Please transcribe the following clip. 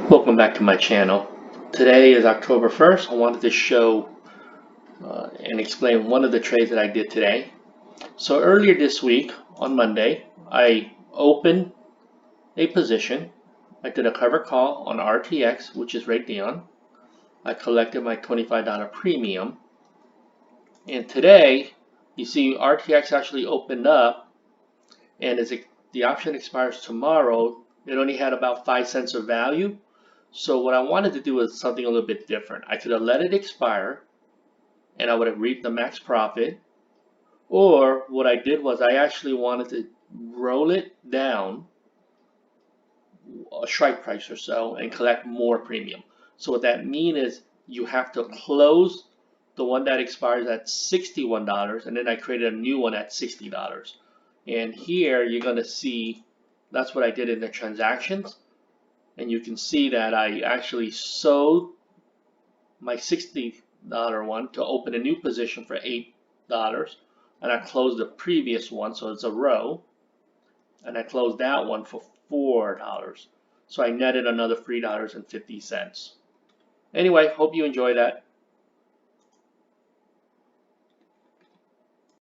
Welcome back to my channel. Today is October 1st. I wanted to show and explain one of the trades that I did today. So earlier this week on Monday, I opened a position. I did a cover call on RTX, which is right there. I collected my $25 premium. And today, you see RTX actually opened up, and as the option expires tomorrow, it only had about 5 cents of value. So what I wanted to do was something a little bit different. I could have let it expire and I would have reaped the max profit. Or what I did was I actually wanted to roll it down a strike price or so and collect more premium. So what that means is you have to close the one that expires at $61, and then I created a new one at $60. And here you're going to see that's what I did in the transactions. And you can see that I actually sold my $60 one to open a new position for $8, and I closed the previous one, so it's a row, and I closed that one for $4. So I netted another $3.50. Anyway, hope you enjoy that.